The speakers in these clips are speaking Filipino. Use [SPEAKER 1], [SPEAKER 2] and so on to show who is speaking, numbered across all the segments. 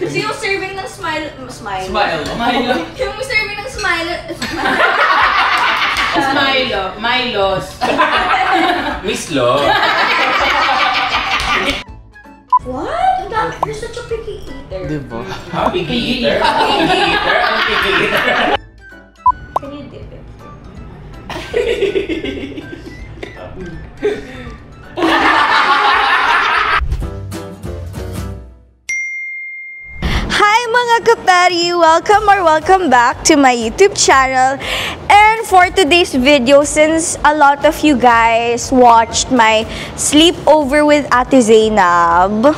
[SPEAKER 1] Kasi yung serving ng smile. Yung serving ng smile.
[SPEAKER 2] Milos.
[SPEAKER 3] Miss Lo.
[SPEAKER 1] What? You're such a picky eater.
[SPEAKER 4] Diba?
[SPEAKER 3] Picky eater? Picky eater? Ang picky eater?
[SPEAKER 1] Can you dip it? Hi mga kapari! Welcome back to my YouTube channel. And for today's video, since a lot of you guys watched my sleepover with Ate Zainab,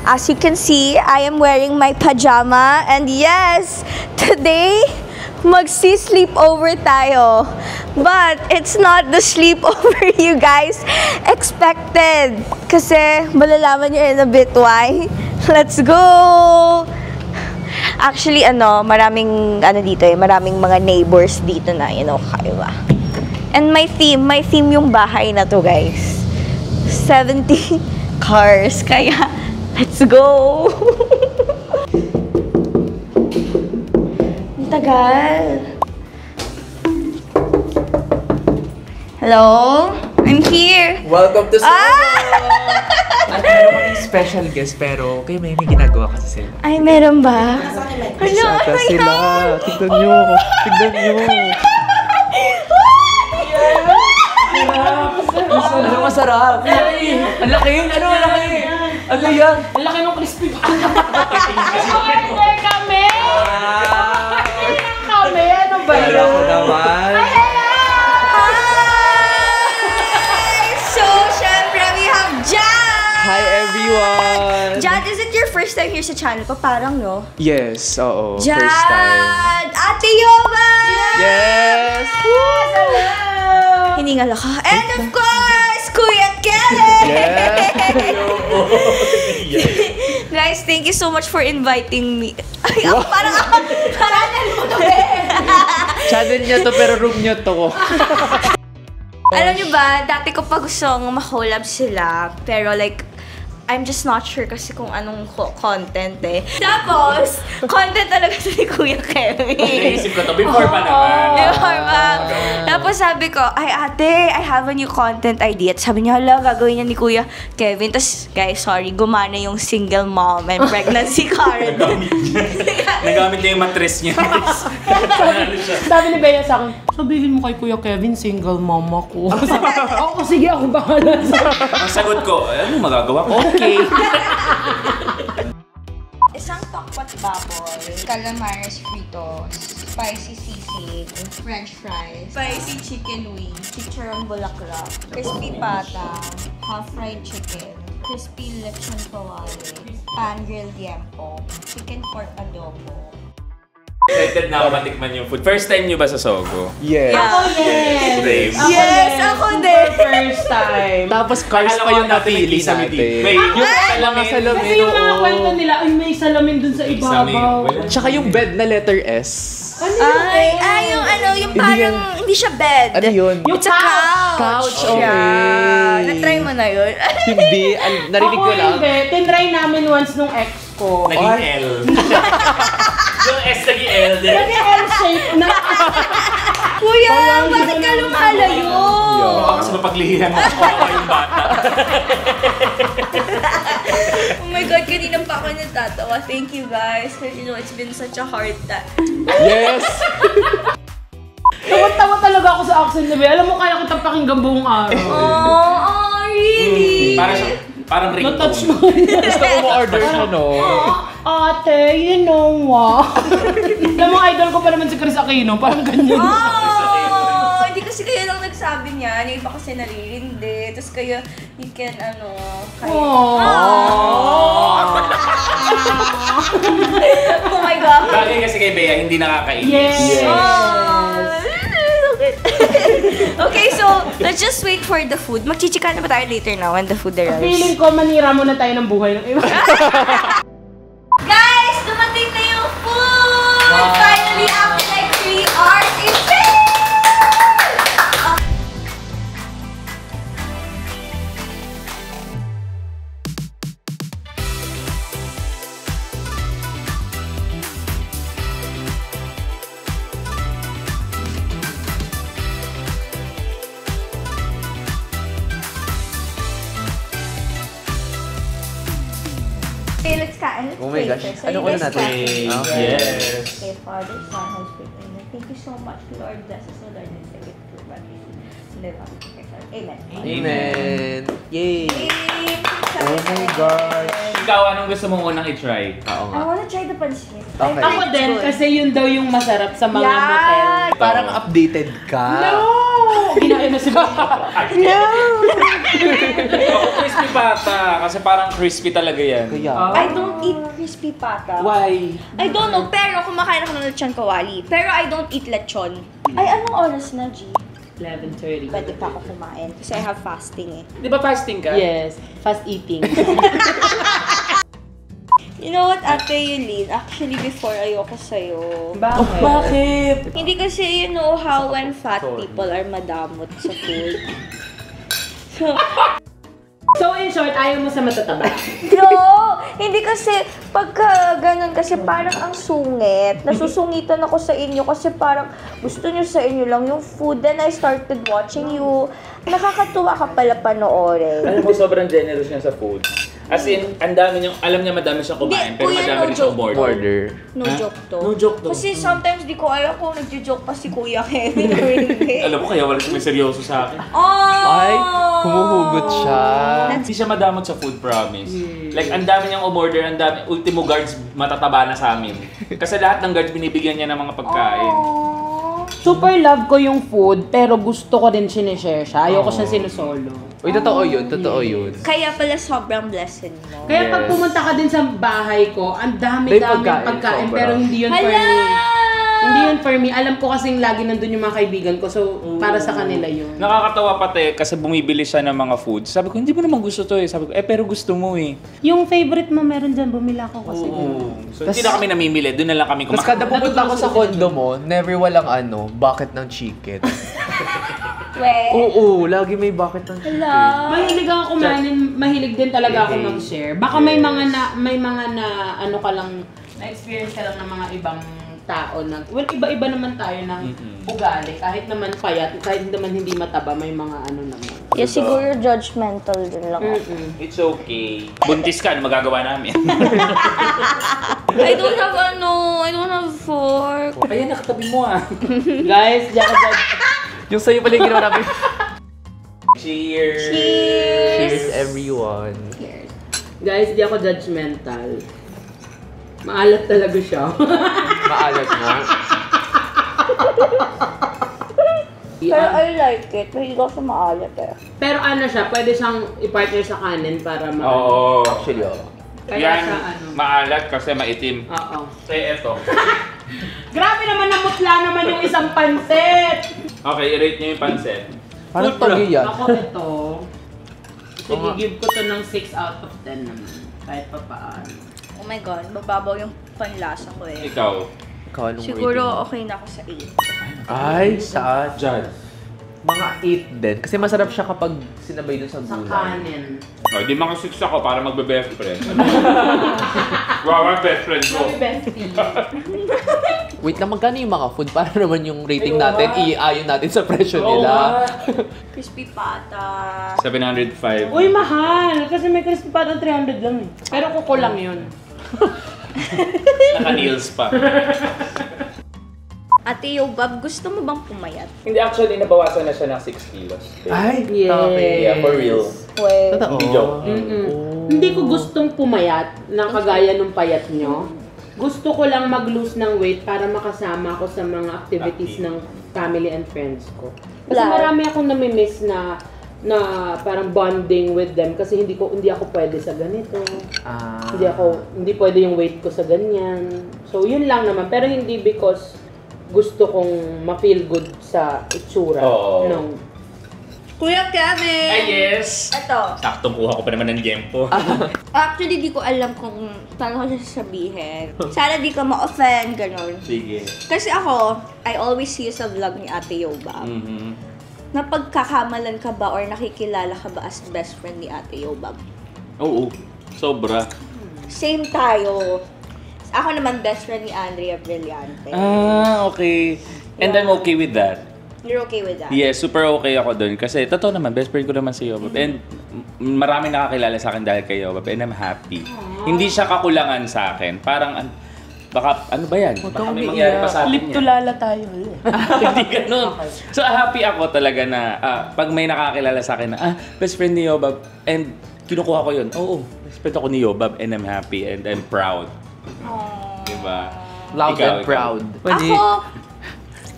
[SPEAKER 1] as you can see, I am wearing my pajama. And yes, today, magsi-sleepover tayo. But it's not the sleepover you guys expected. Kasi malalaman nyo in a bit why. Let's go! Actually, maraming mga neighbors dito na, kaiwa. And my theme yung bahay na to, guys. 70 cars. Kaya, let's go! Ang tagal. Hello? I'm here.
[SPEAKER 4] Welcome to At meron kaming special guest pero kayo may ginagawa kasi sila.
[SPEAKER 1] Ay, meron ba? Hello?
[SPEAKER 4] Saka sila. Tignan nyo. Ano masarap? Ang laki. Ano yan?
[SPEAKER 2] Ang laki ng crispy. Order kami! Ano ba yun?
[SPEAKER 4] Alam ko naman. Hi everyone!
[SPEAKER 1] Jad, is it your first time here sa channel ko? Parang, no?
[SPEAKER 4] Yes, oo.
[SPEAKER 1] Jad!
[SPEAKER 4] First time.
[SPEAKER 1] Ate Yoma!
[SPEAKER 4] Yes!
[SPEAKER 1] Hello! Hiningal ako. And of course, Kuya Kelly!
[SPEAKER 4] Yes!
[SPEAKER 1] Guys, thank you so much for inviting me. Ay, ako parang channel mo to,
[SPEAKER 4] Channel niya to pero room niya to.
[SPEAKER 1] Alam niyo ba, dati ko pa gustong ma-collab sila, pero like, I'm just not sure kasi kung anong content eh. Tapos, content talaga sa ni Kuya Kevin.
[SPEAKER 3] Naisip ko to before pa naman.
[SPEAKER 1] Before pa. Tapos sabi ko, ay ate, I have a new content idea. At sabi niya, hala, gagawin niya ni Kuya Kevin. Tapos, guys, sorry, gumana yung single mom and pregnancy card.
[SPEAKER 3] Nagamit niya yung mattress niya.
[SPEAKER 2] Sabi ni Bea sa akin, sabihin mo kay Kuya Kevin, single mom ako. Ako, sige, ako bahala sa...
[SPEAKER 3] Ang sagot ko, ano magagawa ko? Okay.
[SPEAKER 1] Isang tokpat baboy, calamares fritos, spicy sisig, french fries, spicy chicken wings, chicharon bulaklak, crispy pata, half-fried chicken, crispy lechon kawali, pan-grilled yempo, chicken pork adobo.
[SPEAKER 3] Excited na ako matikman yung food. First time niyo ba sa Sogo?
[SPEAKER 4] Yes.
[SPEAKER 2] Ako, yes!
[SPEAKER 3] Same.
[SPEAKER 1] Yes, ako din!
[SPEAKER 2] First time.
[SPEAKER 4] Tapos cars pa yung napili natin.
[SPEAKER 3] Yung salamin.
[SPEAKER 2] Kasi yung mga kwento nila, ay may salamin dun sa ibabaw.
[SPEAKER 4] Tsaka yung bed na letter S.
[SPEAKER 1] Yung parang, hindi siya bed.
[SPEAKER 4] Ano yun?
[SPEAKER 1] It's a couch.
[SPEAKER 4] Couch, okay.
[SPEAKER 1] Yeah. Na-try mo na yun?
[SPEAKER 4] Hindi. Narinig ko lang.
[SPEAKER 2] Ako hindi. Tinry namin once nung ex ko.
[SPEAKER 3] Naging L. Yung S naging L din.
[SPEAKER 2] Naging L-shape na.
[SPEAKER 1] Kuya, bakit ka lumalayo?
[SPEAKER 3] Baka kasi mapaglihihan mo ako yung bata.
[SPEAKER 1] Oh my God, kanina pa ako natatawa. Thank you guys. Because it's been such a hard time.
[SPEAKER 4] Yes!
[SPEAKER 2] Tawa-tawa talaga ako sa accent ni Bea. Alam mo, kaya kitang pakinggan buong araw.
[SPEAKER 1] Oh, really?
[SPEAKER 3] Parang ringtone.
[SPEAKER 2] Na-touch mo.
[SPEAKER 4] Gusto ko ma-order siya, no?
[SPEAKER 2] Ate, you know what? Alam mo, idol ko pa naman si Chris Aquino. Parang ganyan.
[SPEAKER 1] Hindi kasi kayo lang nagsabi niya. Yung iba kasi naririndi. Tapos kayo, you can, kayo. Oh my God.
[SPEAKER 3] Bagay kasi kay Bea, hindi nakakainis.
[SPEAKER 2] Yes.
[SPEAKER 1] Okay, so, let's just wait for the food. Magchichika na ba tayo later na when the food arrives?
[SPEAKER 2] Feeling ko, manira muna tayo ng buhay ng iba.
[SPEAKER 1] Guys, dumating na yung food! Finally, after like 3 hours, it's ready! let's kain. Let's
[SPEAKER 4] Oh my
[SPEAKER 1] pray
[SPEAKER 4] gosh.
[SPEAKER 1] first.
[SPEAKER 4] Anong una natin?
[SPEAKER 3] Okay. Yes.
[SPEAKER 1] Okay, Father, Son, Holy Spirit, Amen. Thank you so much, Lord. Bless us, O Lord, and take it through by live on. Amen.
[SPEAKER 4] Amen. Yay!
[SPEAKER 1] Amen.
[SPEAKER 4] Oh my gosh.
[SPEAKER 3] Ikaw, anong gusto mong unang i-try?
[SPEAKER 4] Oo
[SPEAKER 1] I
[SPEAKER 4] nga.
[SPEAKER 1] wanna try the pancit.
[SPEAKER 4] Okay.
[SPEAKER 2] Ako din, kasi yun daw yung masarap sa mga motel.
[SPEAKER 4] Parang updated ka.
[SPEAKER 2] No! Ginain na si Bella.
[SPEAKER 1] No!
[SPEAKER 3] Ako crispy pata, kasi parang crispy talaga yan.
[SPEAKER 4] Kaya.
[SPEAKER 1] I don't eat crispy pata.
[SPEAKER 2] Why?
[SPEAKER 1] I don't know, pero kumakain ako ng lechon kawali. Pero I don't eat lechon. Ay, anong oras na, G?
[SPEAKER 2] 11:30.
[SPEAKER 1] Pwede pa ako kumain. Kasi I have fasting eh.
[SPEAKER 3] Di ba fasting ka?
[SPEAKER 2] Yes, fast eating.
[SPEAKER 1] You know what, Ate Yulin? Actually, before ayoko sa'yo.
[SPEAKER 2] Bakit?
[SPEAKER 1] Hindi kasi you know how when fat people are madamot sa food.
[SPEAKER 2] So in short, ayaw mo sa matataba.
[SPEAKER 1] No! Hindi kasi, pagka ganun kasi parang ang sungit. Nasusungitan ako sa inyo kasi parang gusto nyo sa inyo lang yung food. Then I started watching you. Nakakatuwa ka pala panoorin.
[SPEAKER 3] Alam mo, sobrang generous niya sa food. As in, ang dami niyang, alam niya madami siyang kumain,
[SPEAKER 1] Hindi,
[SPEAKER 3] pero
[SPEAKER 1] kuya,
[SPEAKER 3] madami
[SPEAKER 1] no
[SPEAKER 3] rin siyang
[SPEAKER 1] joke.
[SPEAKER 3] border.
[SPEAKER 4] Order.
[SPEAKER 1] No
[SPEAKER 3] Ha?
[SPEAKER 1] joke to.
[SPEAKER 3] No joke to.
[SPEAKER 1] Kasi sometimes di ko alam kung nagjo-joke pa si Kuya Kevin or hindi.
[SPEAKER 3] Alam mo, kaya wala siyang seryoso sa akin.
[SPEAKER 1] Oh!
[SPEAKER 4] Ay, humuhugot siya.
[SPEAKER 3] Hindi siya madamot sa food, promise. Like, ang dami niyang umorder, ang dami, ultimo guards, matataba na sa amin. Kasi lahat ng guards binibigyan niya ng mga pagkain.
[SPEAKER 2] Super love ko yung food, pero gusto ko din sinishare siya. Ayoko siya sinusolo.
[SPEAKER 4] Uy, totoo yun. Totoo yun.
[SPEAKER 1] Kaya pala sobrang blessing mo.
[SPEAKER 2] Kaya pag
[SPEAKER 3] Yes.
[SPEAKER 2] pumunta ka din sa bahay ko, ang
[SPEAKER 4] May
[SPEAKER 2] dami-dami
[SPEAKER 4] pagkain,
[SPEAKER 2] pagkain,
[SPEAKER 4] sobra.
[SPEAKER 2] pero hindi yun for
[SPEAKER 1] Hala!
[SPEAKER 2] me. Hindi yun for me. Alam ko kasing lagi nandun yung mga kaibigan ko, so para sa kanila yun.
[SPEAKER 3] Nakakatawa pati kasi bumibili siya ng mga food. Sabi ko, hindi mo naman gusto to eh. Sabi ko, pero gusto mo eh.
[SPEAKER 2] Yung favorite mo meron dyan, bumila ko kasi.
[SPEAKER 3] So, hindi na kami namimili. Doon na lang kami
[SPEAKER 4] Tapos kada pupunta ko sa condo mo, never walang bucket ng chicken.
[SPEAKER 1] We.
[SPEAKER 4] Oo, lagi may bucket ng chicken.
[SPEAKER 1] Hala.
[SPEAKER 2] Mahilig ako kumain, mahilig din talaga ako mag-share. Baka may mga na ano ka lang, na-experience ka lang ng mga ibang tao na, well, iba-iba naman tayo ng ugali. Kahit naman payat, kahit naman hindi mataba, may mga ano naman.
[SPEAKER 1] Yeah, siguro judgmental din lang ako.
[SPEAKER 3] It's okay. Buntis ka, ano magagawa namin?
[SPEAKER 1] I don't have fork.
[SPEAKER 3] Kaya nakatabi mo ah.
[SPEAKER 2] Guys,
[SPEAKER 4] Yung sa'yo pala yung ginawa namin.
[SPEAKER 3] Cheers!
[SPEAKER 4] Cheers, everyone.
[SPEAKER 2] guys, di ako judgmental. Maalat talaga siya.
[SPEAKER 4] Maalat nga.
[SPEAKER 1] Pero I like it. Mahilig ako sa maalat eh.
[SPEAKER 2] Pero ano siya, pwede siyang i-partner sa kanin para
[SPEAKER 3] Oo.
[SPEAKER 4] Actually,
[SPEAKER 2] Kaya
[SPEAKER 3] Yan,
[SPEAKER 2] siya ano.
[SPEAKER 3] maalat kasi maitim.
[SPEAKER 2] Oo.
[SPEAKER 3] Eh, eto.
[SPEAKER 2] Grabe naman, namutla naman yung isang pansit!
[SPEAKER 3] Okay, i-rate niyo yung pancit.
[SPEAKER 4] Parang
[SPEAKER 3] Food
[SPEAKER 4] togi yan.
[SPEAKER 2] Ako ito, sige, give ko to ng 6 out of 10 naman. Kahit pa paano.
[SPEAKER 1] Oh my God, bababaw yung panlasa ko eh.
[SPEAKER 3] Ikaw.
[SPEAKER 4] Ikaw, anong
[SPEAKER 1] Siguro
[SPEAKER 4] rating mo?
[SPEAKER 1] okay na ako sa 8.
[SPEAKER 4] Ay, sa
[SPEAKER 3] Judge.
[SPEAKER 4] mga 8 din. Kasi masarap siya kapag sinabay dun sa
[SPEAKER 2] Sa
[SPEAKER 4] gulay.
[SPEAKER 2] kanin.
[SPEAKER 3] Oh, di mga 6 ako para magbe-best friend. Wow, ang best friend ko.
[SPEAKER 2] Bestie.
[SPEAKER 4] Wait lang, magkano yung mga food? Para naman yung rating natin, i-ayon natin sa presyo nila.
[SPEAKER 1] Crispy pata.
[SPEAKER 3] 705.
[SPEAKER 2] Uy, mahal! Kasi may crispy pa ng 300 lang eh. Pero kuko lang yun.
[SPEAKER 3] Naka-nails pa.
[SPEAKER 1] Ate Yo, Bob, gusto mo bang pumayat?
[SPEAKER 3] Hindi, actually, nabawasan na siya ng 6 kilos.
[SPEAKER 4] Ay,
[SPEAKER 2] Yes.
[SPEAKER 4] okay.
[SPEAKER 3] Yeah, for real.
[SPEAKER 1] Well,
[SPEAKER 4] Totoo.
[SPEAKER 3] Hindi joke.
[SPEAKER 2] Hindi ko gustong pumayat na kagaya nung payat nyo. Gusto ko lang mag-lose ng weight para makasama ako sa mga activities ng family and friends ko. Kasi
[SPEAKER 1] Like?
[SPEAKER 2] marami akong namimiss na parang bonding with them kasi hindi ako pwede sa ganito. Hindi pwede yung weight ko sa ganyan. So yun lang naman, pero hindi because gusto kong ma-feel good sa itsura.
[SPEAKER 3] Oo.
[SPEAKER 2] No.
[SPEAKER 1] Kuya Kevin!
[SPEAKER 3] Ay, yes!
[SPEAKER 1] Ito.
[SPEAKER 3] Saktong kuha ko pa naman ng gempo.
[SPEAKER 1] Actually, di ko alam kung paano ko siya sasabihin. Sana di ka ma-offend, gano'n.
[SPEAKER 3] Sige.
[SPEAKER 1] Kasi ako, I always see sa vlog ni Ate Yoba. Napagkakamalan ka ba or nakikilala ka ba as best friend ni Ate Yoba?
[SPEAKER 3] Oo. Sobra.
[SPEAKER 1] Same tayo. Ako naman best friend ni Andrea Brillante.
[SPEAKER 3] Ah, okay. And I'm okay with that.
[SPEAKER 1] You're okay with that?
[SPEAKER 3] Yes, super okay ako dun. Kasi totoo naman, best friend ko naman si Yobab. And maraming nakakilala sa akin dahil kay Yobab. And I'm happy. Hindi siya kakulangan sa akin. Parang, baka, ano ba yan? Baka may mangyari pa sa atin yan.
[SPEAKER 2] Tulala tayo.
[SPEAKER 3] Hindi ganun. So happy ako talaga na pag may nakakilala sa akin na, best friend ni Yobab. And kinukuha ko yun. Oo, best friend ako ni Yobab. And I'm happy and I'm proud. Diba?
[SPEAKER 4] Loud
[SPEAKER 3] Ikaw,
[SPEAKER 4] and proud.
[SPEAKER 1] Ako,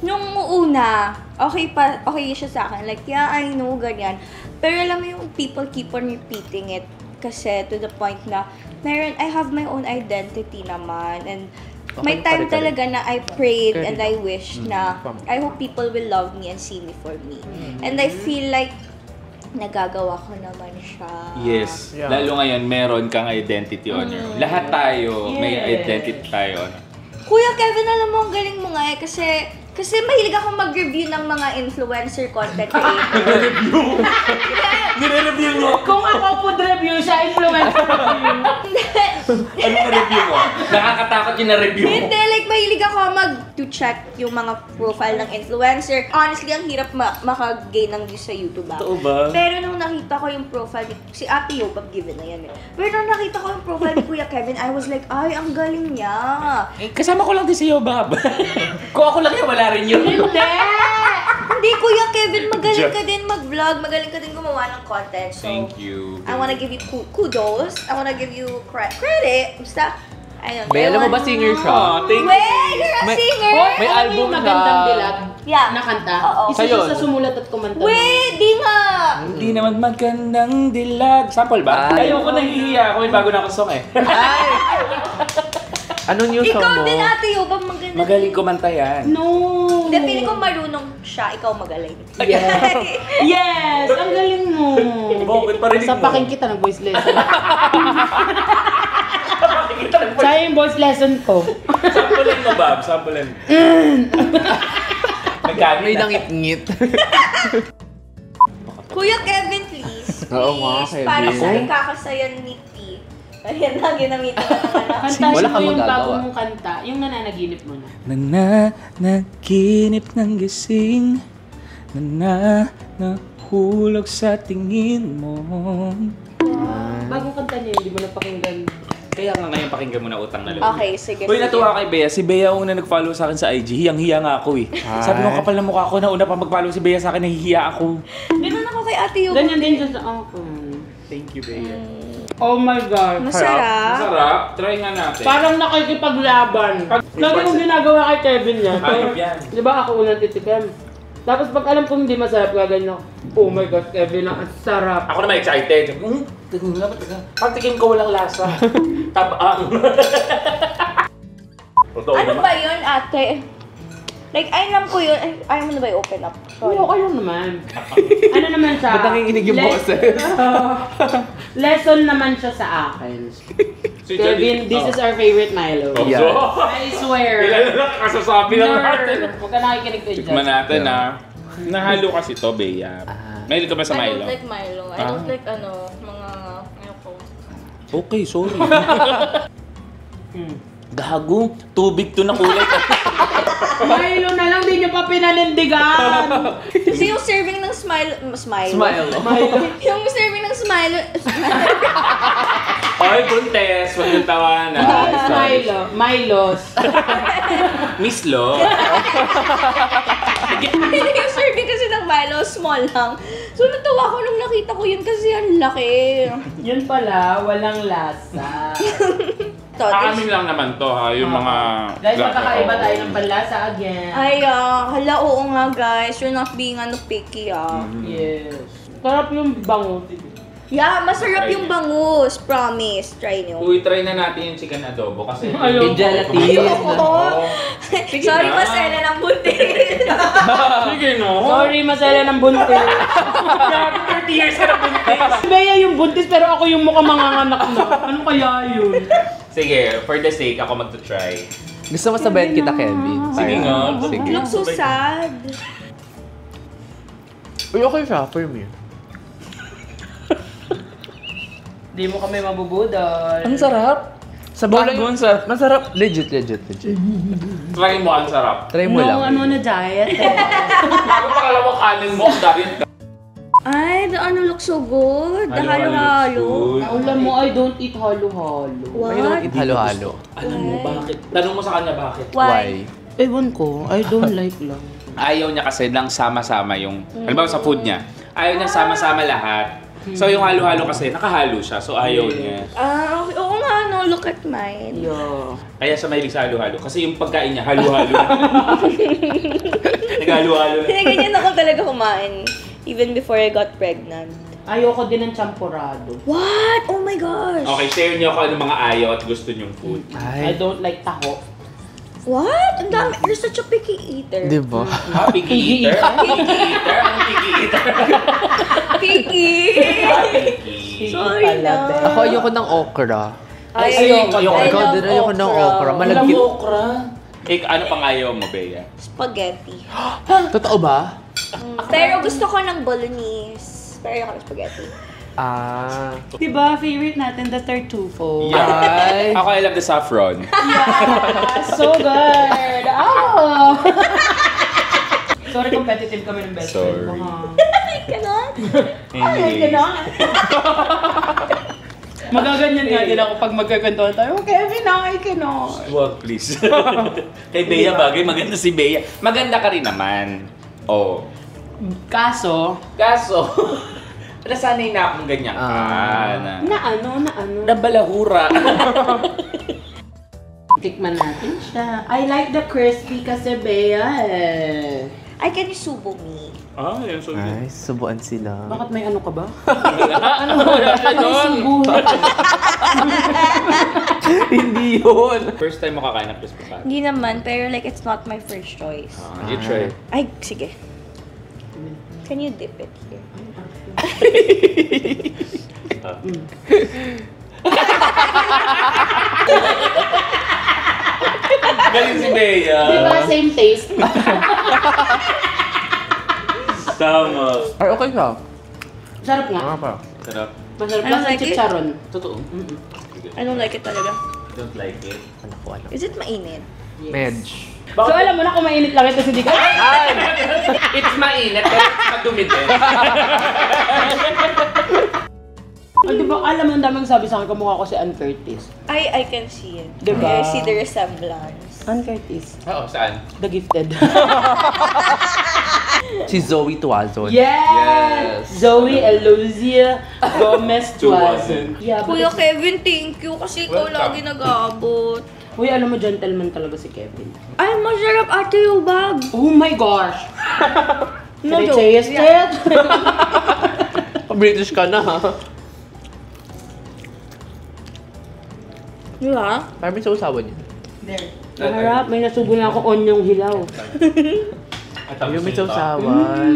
[SPEAKER 1] nung una, okay siya sa akin. Like, yeah, I know, ganyan. Pero alam mo yung people keep on repeating it. Kasi to the point na, I have my own identity naman. And may time talaga na I prayed and I wished na, I hope people will love me and see me for me. And I feel like, nagagawa ko naman siya.
[SPEAKER 3] Yes.
[SPEAKER 4] Yeah.
[SPEAKER 3] Lalo ngayon, meron kang identity on your own. Lahat tayo, may identity tayo.
[SPEAKER 1] Kuya Kevin, alam mo, ang galing mo nga eh. Kasi mahilig ako mag-review ng mga influencer content creator.
[SPEAKER 3] Nire-review mo?
[SPEAKER 2] Kung ako food review, siya influencer review.
[SPEAKER 3] Ano na-review mo? Nakakatakot yung na-review mo.
[SPEAKER 1] Hindi, like mahilig ako mag-to-check yung mga profile ng influencer. Honestly, ang hirap maka-gain ng views sa YouTube.
[SPEAKER 3] Totoo ba?
[SPEAKER 1] Pero nung nakita ko yung profile si Ate Yobab, given na yan eh. Pero nung nakita ko yung profile ni Kuya Kevin, I was like, ay, ang galing niya.
[SPEAKER 3] Kasama ko lang din si Yobab. Kung ako lang yan, wala rin yun.
[SPEAKER 1] Hindi! Hindi, Kuya Kevin, magaling ka din mag-vlog, magaling ka din gumawa ng content. So,
[SPEAKER 3] Thank you.
[SPEAKER 1] I wanna give you kudos. I wanna give you credit. Basta, I don't know.
[SPEAKER 4] Be, alam mo ba singer siya?
[SPEAKER 3] Thank you.
[SPEAKER 1] Wait, you're a singer!
[SPEAKER 4] May album
[SPEAKER 2] Yung magandang
[SPEAKER 4] siya.
[SPEAKER 2] dilag
[SPEAKER 1] Yeah.
[SPEAKER 2] na kanta.
[SPEAKER 1] Oo.
[SPEAKER 2] Isa siya
[SPEAKER 4] Ayun.
[SPEAKER 2] sa sumulat at kumanta.
[SPEAKER 1] Wait, di nga!
[SPEAKER 3] Hindi naman magandang dilag. Sample ba?
[SPEAKER 4] Ay.
[SPEAKER 3] Ayoko nahihiya ako. May bago na akong song eh.
[SPEAKER 4] Ay! Anong new song
[SPEAKER 1] Ikaw
[SPEAKER 4] mo?
[SPEAKER 1] din, Ate Yobab, maganda.
[SPEAKER 3] Magaling kumanta yan.
[SPEAKER 2] No!
[SPEAKER 1] Hindi, feeling ko marunong siya, ikaw magaling.
[SPEAKER 2] Yes! Ang galing mo!
[SPEAKER 3] Bakit parinig mo?
[SPEAKER 2] Sapakin kita ng voice lesson. Siya yung voice lesson ko.
[SPEAKER 3] Sampulan mo, Bob. Sampulan mo. Nagkamit
[SPEAKER 4] May
[SPEAKER 3] na.
[SPEAKER 4] nangit-ngit.
[SPEAKER 1] Kuya Kevin, please.
[SPEAKER 4] Oo nga,
[SPEAKER 1] Please,
[SPEAKER 4] Kevin.
[SPEAKER 1] para sa ikakasayan ni T. Ayan na, ginamitan ko na.
[SPEAKER 2] Kantahin
[SPEAKER 4] Wala
[SPEAKER 2] mo
[SPEAKER 4] kang
[SPEAKER 2] yung bago
[SPEAKER 4] magagawa.
[SPEAKER 2] mong kanta. Yung nananaginip mo na.
[SPEAKER 3] Nananaginip ng gising. Nahulog sa tingin mo.
[SPEAKER 2] Bagong kanta niya, hindi mo napakinggan.
[SPEAKER 3] Kaya nga ngayon pakinggan mo na utang na loob.
[SPEAKER 1] Okay, sige.
[SPEAKER 3] Uy, natuwa kay Bea. Si Bea una nag-follow sa akin sa IG. Hiyang-hiya nga ako eh. Sabi ko, kapal na mukha ko na una pa mag-follow si Bea sa akin, nahihiya ako.
[SPEAKER 1] Ganun ako kay Ate Yobab.
[SPEAKER 2] Ganyan din siya sa akin.
[SPEAKER 3] Thank you, Bea.
[SPEAKER 2] Oh my God.
[SPEAKER 1] Masarap.
[SPEAKER 3] Masarap. Try nga natin.
[SPEAKER 2] Parang nakikipaglaban. Lagi mong ginagawa kay Kevin yan.
[SPEAKER 3] Ayop yan.
[SPEAKER 2] Di ba ako unang titikim? Tapos pag alam kong hindi masarap, gaganyan ako. Oh my gosh, Kevin, ang sarap.
[SPEAKER 3] Ako naman excited. Pagtikim ko walang lasa. Tabang.
[SPEAKER 1] Ano ba yun, ate? Like, alam ko yun. Ay, ayaw mo na ba i-open up? Sorry.
[SPEAKER 2] Oo, kayo naman. Ano naman siya?
[SPEAKER 4] Ba't nanginginig yung boses?
[SPEAKER 2] Lesson naman siya sa akin. Kevin, this is our favorite Milo.
[SPEAKER 4] Yeah.
[SPEAKER 2] I swear.
[SPEAKER 3] Ilan na kasasabi lang natin.
[SPEAKER 2] Huwag ka nakikinig kay
[SPEAKER 3] Tikman
[SPEAKER 2] Judge.
[SPEAKER 3] natin nahalo kasi to, Bea. Mahilig ka ba sa
[SPEAKER 1] I
[SPEAKER 3] Milo?
[SPEAKER 1] don't like Milo. I don't like, mga, ko.
[SPEAKER 3] Okay, sorry. Gago, tubig to na kulay.
[SPEAKER 2] Milo na lang, di niyo pa pinanindigan.
[SPEAKER 1] Kasi yung serving ng smile.
[SPEAKER 4] Smile.
[SPEAKER 1] Yung serving ng smile.
[SPEAKER 3] Oy, buntes, wag yung tawanan.
[SPEAKER 2] Milo. Milos.
[SPEAKER 3] Miss Lo.
[SPEAKER 1] Yung serving kasi ng Milo, small lang. So, natawa ko nung nakita ko yun kasi ang laki.
[SPEAKER 2] Yun pala, walang lasa.
[SPEAKER 3] Amin lang naman to ha, yung mga...
[SPEAKER 2] Guys, magkakaiba tayo ng panlasa again.
[SPEAKER 1] Ay, hala, oo nga guys. You're not being picky,
[SPEAKER 2] Yes. Sarap yung bango.
[SPEAKER 1] Yeah, masarap yung bangus. Promise. Try nyo.
[SPEAKER 3] Uy, try na natin yung chicken adobo kasi...
[SPEAKER 2] Ayoko.
[SPEAKER 4] Yung gelatin.
[SPEAKER 1] Sorry, masela ng buntis.
[SPEAKER 3] Sige no.
[SPEAKER 2] Sorry, masaya ng buntis.
[SPEAKER 3] Grabe, 30 years ka na buntis.
[SPEAKER 2] Si Bea yung buntis pero ako yung mukhang manganganak na. Ano kaya yun?
[SPEAKER 3] Sige, for the sake, ako magta-try.
[SPEAKER 4] Gusto mo sabayan kita, Kevin?
[SPEAKER 3] Sige nga.
[SPEAKER 4] Sige.
[SPEAKER 1] Look so sad.
[SPEAKER 4] Uy, okay siya. For me.
[SPEAKER 2] Di mo kami mabubudol.
[SPEAKER 4] Ang sarap. Sa bola
[SPEAKER 3] Bago, ang sarap.
[SPEAKER 4] Masarap. Legit.
[SPEAKER 3] Try mo, ang sarap.
[SPEAKER 4] Try mo lang.
[SPEAKER 2] ano na diet.
[SPEAKER 3] Bago pangalawang kanin mo, ang dami.
[SPEAKER 1] Ay, the ano looks so good. The halo-halo.
[SPEAKER 2] Alam mo, I don't eat halo-halo.
[SPEAKER 1] What?
[SPEAKER 4] I don't eat halo-halo.
[SPEAKER 3] Alam mo, bakit? Tanong mo sa kanya bakit?
[SPEAKER 1] Why?
[SPEAKER 2] Ewan ko, I don't like lang.
[SPEAKER 3] Ayaw niya kasi lang sama-sama yung, halimbawa sa food niya, ayaw niya sama-sama lahat. So yung halo-halo kasi, nakahalo siya, so ayaw niya.
[SPEAKER 1] Ah, okay. Oo nga, no. Look at mine.
[SPEAKER 2] Yeah.
[SPEAKER 3] Kaya siya mahilig sa halo-halo. Kasi yung pagkain niya, halo-halo. Nag-halo-halo na.
[SPEAKER 1] Ganyan ako talaga kumain. Even before I got pregnant.
[SPEAKER 2] Ayoko din ng champurado.
[SPEAKER 1] What? Oh my gosh.
[SPEAKER 3] Okay, share niyo kung ano mga ayaw at gusto niyong food.
[SPEAKER 2] I don't like taho.
[SPEAKER 1] What? Ang dami. You're such a picky eater.
[SPEAKER 4] Di ba?
[SPEAKER 3] Piggy eater? Piggy eater? Anong piggy eater?
[SPEAKER 1] Picky.
[SPEAKER 3] Piggy.
[SPEAKER 1] Sorry na.
[SPEAKER 4] Ako ayoko ng okra.
[SPEAKER 3] Ayoko.
[SPEAKER 4] Ikaw din ayoko ng okra.
[SPEAKER 3] Alam
[SPEAKER 4] Malagkit.
[SPEAKER 3] mo, okra. Ano pang ayaw mo, Bea?
[SPEAKER 1] Spaghetti.
[SPEAKER 4] Totoo ba?
[SPEAKER 1] Pero gusto ko ng bolognese. Pero ayoko ng spaghetti.
[SPEAKER 4] Ah.
[SPEAKER 2] Diba, favorite natin, the tartufo.
[SPEAKER 3] Yeah. Ako, I love the saffron.
[SPEAKER 2] So good! Oh! Sorry, competitive kami ng best friend
[SPEAKER 3] Sorry.
[SPEAKER 2] mo, ha?
[SPEAKER 1] Ay, ganon.
[SPEAKER 3] Anyways.
[SPEAKER 2] Magaganyan nga din ako pag magkakwentuhan tayo. Kevin, I cannot.
[SPEAKER 3] Wag, please. Kay Bea bagay, maganda si Bea. Maganda ka rin naman. Oh.
[SPEAKER 2] Kaso,
[SPEAKER 3] nasanay na akong ganyan ka.
[SPEAKER 2] na ano?
[SPEAKER 3] Nabalahura.
[SPEAKER 2] Tikman natin siya. I like the crispy kasi, Bea.
[SPEAKER 1] Ay, can you subo me?
[SPEAKER 3] Yan so good.
[SPEAKER 4] Ay, subuan sila.
[SPEAKER 2] Bakit may ano ka ba?
[SPEAKER 3] Ano wala ka
[SPEAKER 2] May
[SPEAKER 3] doon?
[SPEAKER 2] subo.
[SPEAKER 4] Hindi yun.
[SPEAKER 3] First time mo kakain ng crispy patty.
[SPEAKER 1] Hindi naman, pero like it's not my first choice.
[SPEAKER 3] You try.
[SPEAKER 1] Ay, sige. Can you dip it here?
[SPEAKER 3] Galing si Bea.
[SPEAKER 2] Diba, same taste?
[SPEAKER 3] Tama.
[SPEAKER 4] Ay, okay ka.
[SPEAKER 2] Sarap nga.
[SPEAKER 4] pa.
[SPEAKER 3] Sarap.
[SPEAKER 2] Masarap
[SPEAKER 1] I
[SPEAKER 2] lang
[SPEAKER 1] don't
[SPEAKER 2] sa
[SPEAKER 1] like it.
[SPEAKER 2] chicharon.
[SPEAKER 3] Totoo.
[SPEAKER 1] I don't like it talaga.
[SPEAKER 3] Don't like it.
[SPEAKER 4] Ano ko alam.
[SPEAKER 1] Is it mainit?
[SPEAKER 4] Medj.
[SPEAKER 2] So alam mo na kung mainit lang ito, hindi ka...
[SPEAKER 3] It's mainit, pero it's madumi din.
[SPEAKER 2] Ay, di ba, alam mo, ang daming sabi sa akin, kamukha ko si Ann Curtis.
[SPEAKER 1] I can see it.
[SPEAKER 2] Diba?
[SPEAKER 1] I see the resemblance.
[SPEAKER 2] Ann Curtis.
[SPEAKER 3] Oo, saan?
[SPEAKER 2] The Gifted.
[SPEAKER 4] Si Zoe Tuazon.
[SPEAKER 2] Yes! Zoe Elozia Gomez Tuazon. Yeah,
[SPEAKER 1] Kuya
[SPEAKER 2] but
[SPEAKER 1] Kevin, thank you kasi ikaw
[SPEAKER 3] Welcome.
[SPEAKER 1] lagi nag-aabot.
[SPEAKER 2] Uy, alam mo, gentleman talaga si Kevin.
[SPEAKER 1] Ay, masarap ate yung bag.
[SPEAKER 2] Oh my gosh!
[SPEAKER 1] No
[SPEAKER 2] Can I
[SPEAKER 1] joke.
[SPEAKER 2] taste
[SPEAKER 1] Yeah.
[SPEAKER 2] it?
[SPEAKER 4] British ka na ha.
[SPEAKER 1] Diba?
[SPEAKER 4] Parang may sausawan yun.
[SPEAKER 2] Maharap, may nasubo na ako onyong hilaw.
[SPEAKER 4] Yung may sausawan.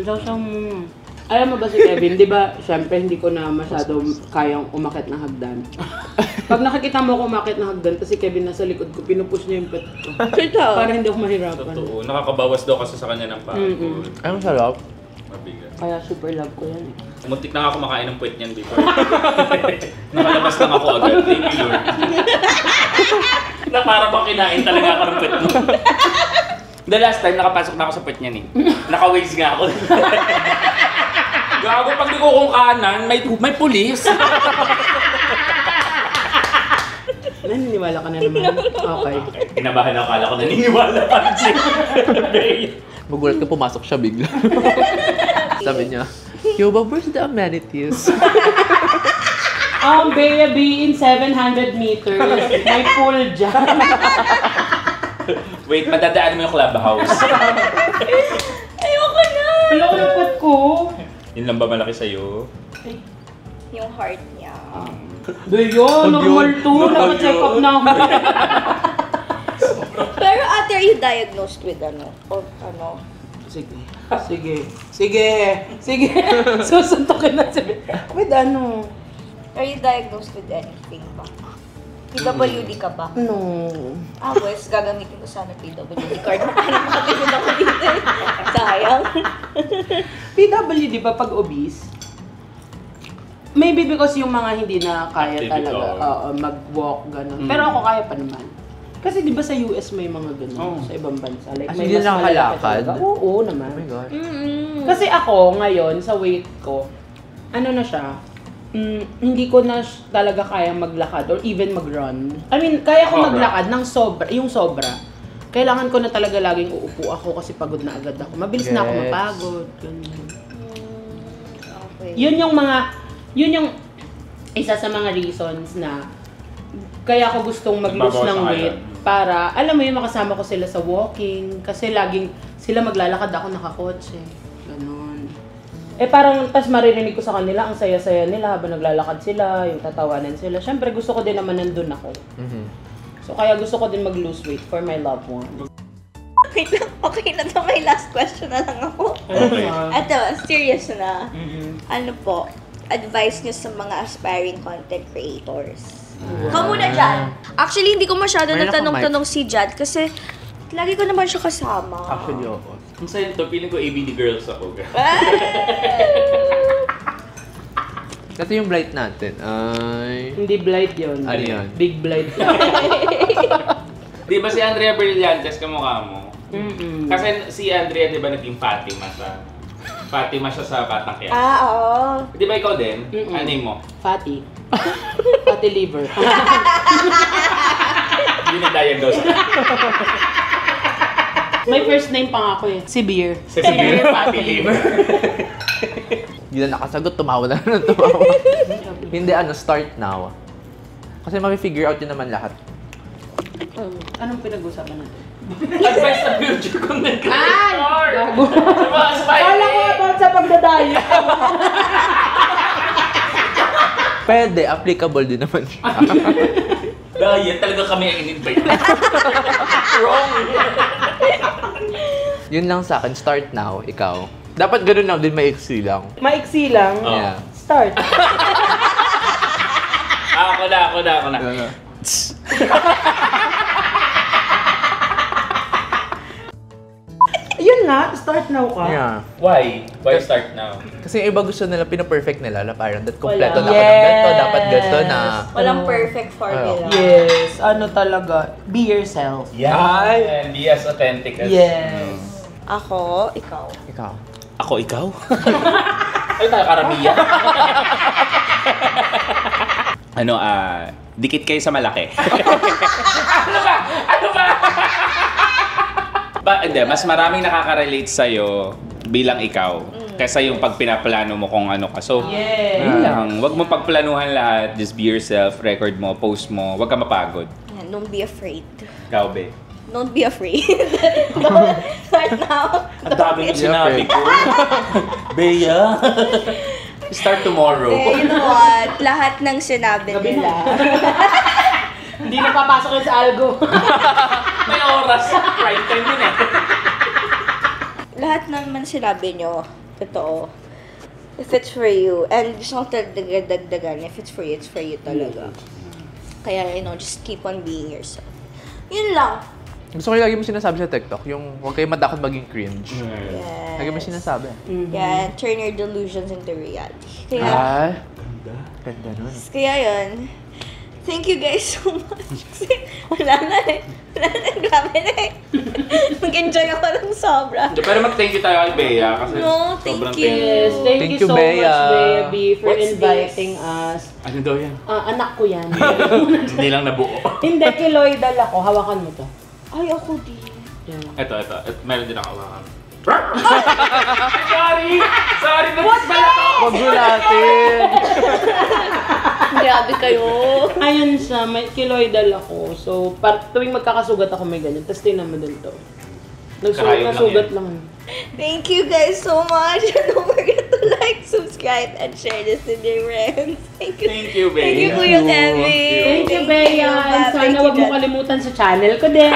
[SPEAKER 2] Sausaw mo. Alam mo ba si Kevin, di ba, syempre hindi ko na masyado kayang umakit ng hagdan. Pag nakikita mo ako umakit ng hagdan, kasi si Kevin nasa likod ko, pinupush niya yung pet ko.
[SPEAKER 1] Kita.
[SPEAKER 2] Para hindi ako mahirapan.
[SPEAKER 3] Totoo. Nakakabawas daw kasi sa kanya ng pagod.
[SPEAKER 4] Ay, masarap.
[SPEAKER 3] Mabigat.
[SPEAKER 2] Kaya super love ko yan eh.
[SPEAKER 3] Muntik na nga ako makain ng puwet niyan before. Nakalabas lang ako agad. Thank you, Lord. Na para bang kinain talaga ako ng puwet mo. The last time, nakapasok na ako sa puwet niyan eh. Naka-waze nga ako. Gago, pag di ko kung kanan, may pulis.
[SPEAKER 2] Naniniwala ka na naman. Okay.
[SPEAKER 3] Kinabahan ako, kala ko naniniwala pa si Bea.
[SPEAKER 4] Magulat ka, pumasok siya bigla. Sabi niya, Yo, but where's the amenities?
[SPEAKER 2] Bea B in 700 meters. May pool dyan.
[SPEAKER 3] Wait, madadaan mo yung clubhouse.
[SPEAKER 1] Ayoko na.
[SPEAKER 2] Wala ko ng pot ko.
[SPEAKER 3] Yun lang ba malaki sa'yo?
[SPEAKER 1] Yung heart niya.
[SPEAKER 2] Bea, normal to. Naka-check up na ako.
[SPEAKER 1] Pero ate, are you diagnosed with ano? Or ano?
[SPEAKER 2] Sige. Sige. Sige. Sige. Susuntokin na si Bea. With ano?
[SPEAKER 1] Are you diagnosed with anything ba? PWD ka ba?
[SPEAKER 2] No.
[SPEAKER 1] Pues gagamitin ko sana PWD card. Paano makatipid ako dito eh? Sayang.
[SPEAKER 2] PWD ba pag obese? Maybe because yung mga hindi na kaya
[SPEAKER 3] Activity,
[SPEAKER 2] talaga
[SPEAKER 3] oo.
[SPEAKER 2] mag-walk, gano'n. Pero ako kaya pa naman. Kasi di ba sa US may mga gano'n,
[SPEAKER 3] Oo.
[SPEAKER 2] sa ibang bansa. Like,
[SPEAKER 4] As
[SPEAKER 2] may
[SPEAKER 4] hindi
[SPEAKER 2] mas
[SPEAKER 4] na
[SPEAKER 2] malalaki
[SPEAKER 4] nakakalakad?
[SPEAKER 2] talaga. Oo naman.
[SPEAKER 4] Oh my God.
[SPEAKER 2] Kasi ako, ngayon, sa weight ko, ano na siya, hindi ko na talaga kaya maglakad or even mag-run. I mean, kaya ko
[SPEAKER 3] Sobra.
[SPEAKER 2] maglakad ng sobra, yung sobra. Kailangan ko na talaga laging uupo ako kasi pagod na agad ako. Mabilis na ako
[SPEAKER 4] Yes.
[SPEAKER 2] mapagod. Ganyan.
[SPEAKER 1] Okay.
[SPEAKER 2] Yun yung isa sa mga reasons na kaya ako gustong mag-lose
[SPEAKER 3] Magbabawas
[SPEAKER 2] ng
[SPEAKER 3] na
[SPEAKER 2] weight
[SPEAKER 3] kayo.
[SPEAKER 2] para, alam mo yun, makasama ko sila sa walking kasi laging sila maglalakad, ako nakakotse. Ganon. Parang, tas maririnig ko sa kanila, ang saya-saya nila habang naglalakad sila, yung tatawanan sila. Siyempre, gusto ko din naman nandun ako. So, kaya gusto ko din mag-lose weight for my loved one.
[SPEAKER 1] Wait lang, okay na to. May last question na lang ako.
[SPEAKER 3] Okay.
[SPEAKER 1] Ito, serious na.
[SPEAKER 2] Mhm.
[SPEAKER 1] Ano po, advice niyo sa mga aspiring content creators? Kamu na dyan. Actually, hindi ko masyado
[SPEAKER 4] Mayroon akong
[SPEAKER 1] natanong-tanong si Jad kasi lagi ko naman siya kasama.
[SPEAKER 4] Actually, oo.
[SPEAKER 3] Ang sayo to, feeling ko ABD girls ako.
[SPEAKER 4] Ito yung blight natin. Ay...
[SPEAKER 2] Hindi blight yun.
[SPEAKER 4] Ano yun?
[SPEAKER 2] Big blight.
[SPEAKER 3] Di ba si Andrea Brillantes kamukha mo?
[SPEAKER 2] Mm-mm.
[SPEAKER 3] Kasi si Andrea, di ba, naging Fatima siya? Fatima siya sa Batang Quiapo.
[SPEAKER 1] Oo.
[SPEAKER 3] Di ba ikaw din?
[SPEAKER 2] Mm-mm.
[SPEAKER 3] Ano name mo?
[SPEAKER 2] Fatty. Fatty liver.
[SPEAKER 3] Hindi na-diagnose.
[SPEAKER 2] May first name pa nga ako eh. Si Beer.
[SPEAKER 3] Si Beer, fatty liver.
[SPEAKER 4] Hindi na nakasagot, tumawa na ng tumawa. Hindi, start now. Kasi mami-figure out yun naman lahat.
[SPEAKER 2] Anong pinag-usapan natin?
[SPEAKER 3] Advice sa future content creator!
[SPEAKER 2] Gago.
[SPEAKER 3] Sa mga aspiring!
[SPEAKER 2] Kala ko about sa pagdadayo.
[SPEAKER 4] Pwede, applicable din naman siya.
[SPEAKER 3] Diet, talaga kami ang in-invite. Wrong!
[SPEAKER 4] Yun lang sa akin, start now, ikaw. Dapat ganun lang din, maiksi lang.
[SPEAKER 2] Maiksi lang.
[SPEAKER 3] Oh.
[SPEAKER 4] Yeah.
[SPEAKER 2] Start.
[SPEAKER 3] Ako na.
[SPEAKER 2] Yun nga, start now ka.
[SPEAKER 4] Yeah.
[SPEAKER 3] Why? Why start now?
[SPEAKER 4] Kasi yung iba gusto nila, pina-perfect nila. Parang, that kompleto
[SPEAKER 2] Wala.
[SPEAKER 4] na ako ng ganito, dapat ganito na.
[SPEAKER 1] Walang perfect formula.
[SPEAKER 2] Yes, ano talaga, be yourself.
[SPEAKER 3] Yeah. And be as authentic as...
[SPEAKER 2] Yes.
[SPEAKER 1] Ako, ikaw.
[SPEAKER 4] Ikaw.
[SPEAKER 3] Ako, ikaw? Ay, tayo karamiya. Dikit kayo sa malaki. Ano ba? Hindi, mas maraming nakaka-relate sa'yo bilang ikaw kaysa yung pag pinaplano mo kung ano ka. So, yun lang. Huwag mo pagplanuhan lahat. Just be yourself, record mo, post mo. Huwag ka mapagod.
[SPEAKER 1] Yan, don't be afraid.
[SPEAKER 3] Ikaw, be.
[SPEAKER 1] Don't be afraid. Start now.
[SPEAKER 3] Ang dami yung sinabi ko. Bea. Start tomorrow.
[SPEAKER 1] Eh, you know what? Lahat ng sinabi
[SPEAKER 2] Gabi
[SPEAKER 1] nila.
[SPEAKER 2] Hindi na papasok yun sa algo.
[SPEAKER 3] May oras. Prime time yun eh.
[SPEAKER 1] Lahat naman sinabi nyo, totoo. If it's for you, and gusto kong dagdagan, if it's for you talaga. Kaya, just keep on being yourself. Yun lang.
[SPEAKER 4] Gusto ko yung lagi mo sinasabi sa TikTok, yung huwag kayo matakot maging cringe.
[SPEAKER 1] Yes.
[SPEAKER 4] Lagi mo sinasabi.
[SPEAKER 1] Yeah, turn your delusions into reality. Kaya,
[SPEAKER 4] Ay, ganda nun.
[SPEAKER 1] kaya yun. Thank you guys so much. Kasi wala na, grabe na eh. Mag-enjoy ako ng sobra.
[SPEAKER 3] Pero mag-thank you tayo kay Bea kasi
[SPEAKER 1] No, thank
[SPEAKER 3] sobrang
[SPEAKER 1] you.
[SPEAKER 2] Yes, thank
[SPEAKER 4] Thank
[SPEAKER 2] you
[SPEAKER 4] you,
[SPEAKER 2] so
[SPEAKER 4] Bea.
[SPEAKER 2] much, Bea B, for
[SPEAKER 1] What's
[SPEAKER 2] inviting us.
[SPEAKER 3] Ano daw yan?
[SPEAKER 2] Anak ko yan.
[SPEAKER 3] Hindi lang nabuo.
[SPEAKER 2] Hindi, kiloidal ako. Hawakan mo to.
[SPEAKER 1] Ay, ako din.
[SPEAKER 2] Yan.
[SPEAKER 3] Ito. Meron din ako hawakan. Sorry! Sorry, mas pala to!
[SPEAKER 4] Huwag mo natin!
[SPEAKER 1] Grabe kayo.
[SPEAKER 2] Ayun siya, may kiloidal ako. So, tuwing magkakasugat ako may ganyan. Tapos tingnan mo din to.
[SPEAKER 3] Karayom lang
[SPEAKER 2] Nasugat
[SPEAKER 3] yan.
[SPEAKER 2] lang.
[SPEAKER 1] Thank you guys so much. Don't forget to like, subscribe, and share this with your friends. Thank you.
[SPEAKER 3] Thank you, Bea.
[SPEAKER 1] Thank you, Kuya Kevin.
[SPEAKER 2] Thank you, Bea.
[SPEAKER 1] Bab.
[SPEAKER 2] Sana
[SPEAKER 1] Thank you,
[SPEAKER 2] wag mo
[SPEAKER 1] Dad.
[SPEAKER 2] kalimutan sa channel ko din.